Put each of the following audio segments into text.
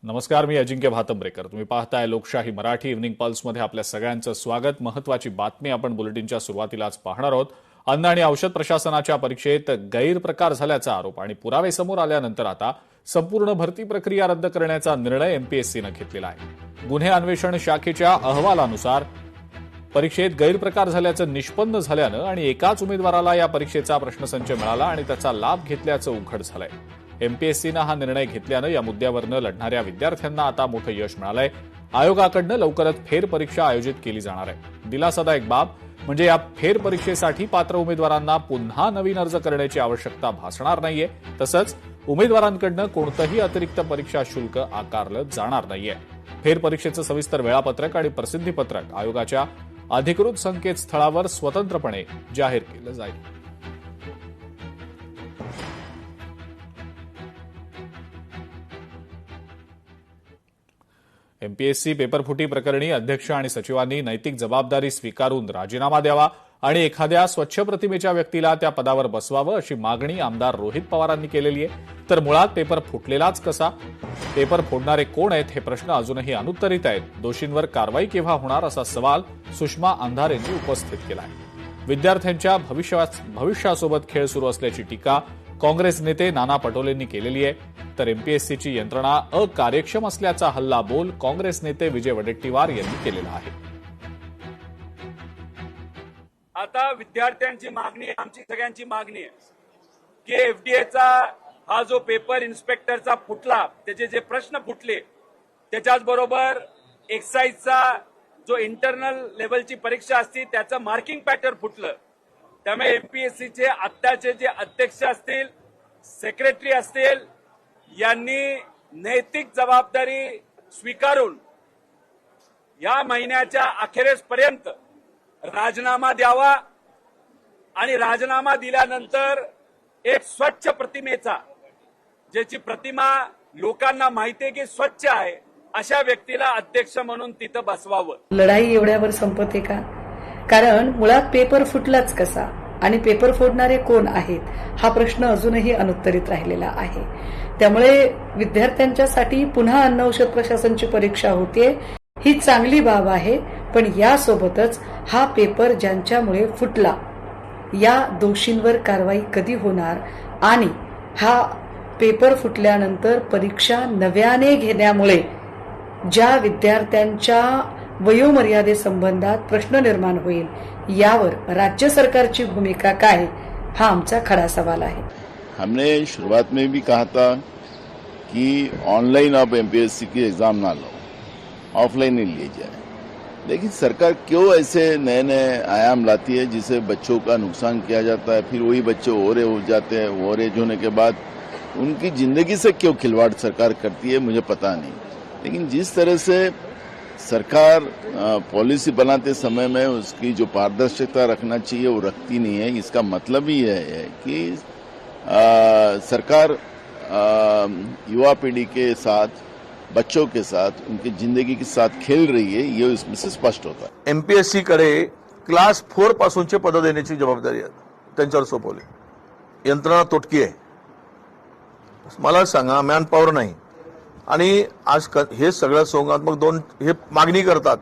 नमस्कार, मी अजिंक्य भातंब्रेकर. तुम्ही पाहताय लोकशाही मराठी इव्हनिंग पल्समध्ये आपल्या सगळ्यांचं स्वागत. महत्वाची बातमी आपण बुलेटिनच्या सुरुवातीलाच पाहणार आहोत. अन्न आणि औषध प्रशासनाच्या परीक्षेत गैरप्रकार झाल्याचा आरोप आणि पुरावे समोर आल्यानंतर आता संपूर्ण भरती प्रक्रिया रद्द करण्याचा निर्णय एमपीएससीनं घेतलेला आहे. गुन्हे अन्वेषण शाखेच्या अहवालानुसार परीक्षेत गैरप्रकार झाल्याचं निष्पन्न झाल्यानं आणि एकाच उमेदवाराला या परीक्षेचा प्रश्नसंच मिळाला आणि त्याचा लाभ घेतल्याचं उघड झालंय. एमपीएससीनं हा निर्णय घेतल्यानं या मुद्द्यावरनं लढणाऱ्या विद्यार्थ्यांना आता मोठं यश मिळालंय. आयोगाकडनं लवकरच फेरपरीक्षा आयोजित केली जाणार आहे. दिलासादायक बाब म्हणजे या फेरपरीक्षेसाठी पात्र उमेदवारांना पुन्हा नवीन अर्ज करण्याची आवश्यकता भासणार नाहीये. तसंच उमेदवारांकडनं कोणतंही अतिरिक्त परीक्षा शुल्क आकारलं जाणार नाहीये. फेरपरीक्षेचं सविस्तर वेळापत्रक आणि प्रसिद्धीपत्रक आयोगाच्या अधिकृत संकेतस्थळावर स्वतंत्रपणे जाहीर केलं जाईल. एमपीएससी पेपरफुटी प्रकरणी अध्यक्ष आणि सचिवांनी नैतिक जबाबदारी स्वीकारून राजीनामा द्यावा आणि एखाद्या स्वच्छ प्रतिमेच्या व्यक्तीला त्या पदावर बसवावं अशी मागणी आमदार रोहित पवारांनी केलेली आहे. तर मुळात पेपर फुटलेलाच कसा? पेपर फोडणारे कोण आहेत हे प्रश्न अजूनही अनुत्तरित आहेत. दोषींवर कारवाई केव्हा होणार असा सवाल सुषमा अंधारे यांनी उपस्थित केला आहे. विद्यार्थ्यांच्या भविष्यासोबत खेळ सुरू असल्याची टीका काँग्रेस नेते नाना पटोलेंनी केलेली आहे. तर एमपीएससीची यंत्रणा अकार्यक्षम असल्याचा हल्लाबोल काँग्रेस नेते विजय वडेट्टीवार यांनी केलेला आहे. आता विद्यार्थ्यांची मागणी, आमची सगळ्यांची मागणी आहे की एफडीएचा हा जो पेपर इन्स्पेक्टरचा फुटला, त्याचे जे प्रश्न फुटले, त्याच्याच बरोबर एक्साईजचा जो इंटरनल लेवलची परीक्षा असते त्याचं मार्किंग पॅटर्न फुटलं. त्यामुळे एमपीएससीचे आत्ताचे जे अध्यक्ष असतील, सेक्रेटरी असतील, यांनी नैतिक जबाबदारी स्वीकारून या महिन्याच्या अखेरेसपर्यंत राजीनामा द्यावा आणि राजीनामा दिल्यानंतर एक स्वच्छ प्रतिमेचा, ज्याची प्रतिमा लोकांना माहिती आहे की स्वच्छ आहे, अशा व्यक्तीला अध्यक्ष म्हणून तिथं बसवावं. लढाई एवढ्यावर संपते का? कारण मुळात पेपर फुटलाच कसा आणि पेपर फोडणारे कोण आहेत हा प्रश्न अजूनही अनुत्तरित राहिलेला आहे. त्यामुळे विद्यार्थ्यांच्यासाठी पुन्हा अन्न औषध प्रशासनाची परीक्षा होते ही चांगली बाब आहे. पण यासोबतच हा पेपर ज्यांच्यामुळे फुटला या दोषींवर कारवाई कधी होणार आणि हा पेपर फुटल्यानंतर परीक्षा नव्याने घेण्यामुळे ज्या विद्यार्थ्यांच्या वयोमर्यादेसंबंधात प्रश्न निर्माण होईल यावर राज्य सरकारची भूमिका काय, हा आमचा खरा सवाल आहे. हमने शुरुआत में भी कहा था कि ऑनलाइन अब एमपीएससी की एग्जाम ना लो, ऑफलाइन ही लिए जाए. लेकिन सरकार क्यों ऐसे नए नए आयाम लाती है जिससे बच्चों का नुकसान किया जाता है, फिर वही बच्चे ओवरेज हो जाते हैं. ओवरेज होने के बाद उनकी जिंदगी से क्यों खिलवाड़ सरकार करती है मुझे पता नहीं. लेकिन जिस तरह से सरकार पॉलिसी बनाते समय में उसकी जो पारदर्शिता रखना चाहिए वो रखती नहीं है. इसका मतलब ही यह है कि सरकार युवा पीढ़ी के साथ, बच्चों के साथ, उनकी जिंदगी के साथ खेल रही है, ये इसमें से स्पष्ट होता है. एमपीएससी कडे क्लास 4 पासूनचे पद देण्याची जबाबदारी त्यांच्यावर सोपवली. यंत्रणा तोटकी आहे. मला सांगा, मॅन पॉवर नाही आणि आज हे सगळं संघात्मक हे मागणी करतात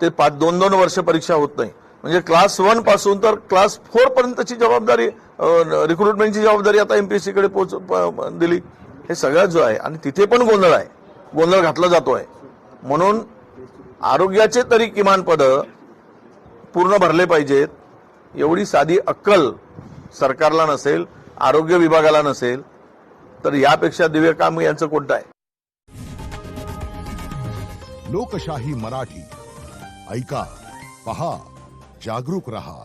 ते 2-2 वर्ष परीक्षा होत नाही. म्हणजे क्लास 1 पासून तर क्लास 4 पर्यंतची जबाबदारी, रिक्रुटमेंटची जबाबदारी आता एमपीएससी कडे दिली. हे सगळं जो आहे आणि तिथे पण गोंधळ आहे, गोंधळ घातला जातोय. म्हणून आरोग्याचे तरी किमान पद पूर्ण भरले पाहिजेत. एवढी साधी अक्कल सरकारला नसेल, आरोग्य विभागाला नसेल, तर यापेक्षा दिव्य काम यांचं कोणतं आहे? लोकशाही मराठी ऐका, पहा, जागरूक रहा.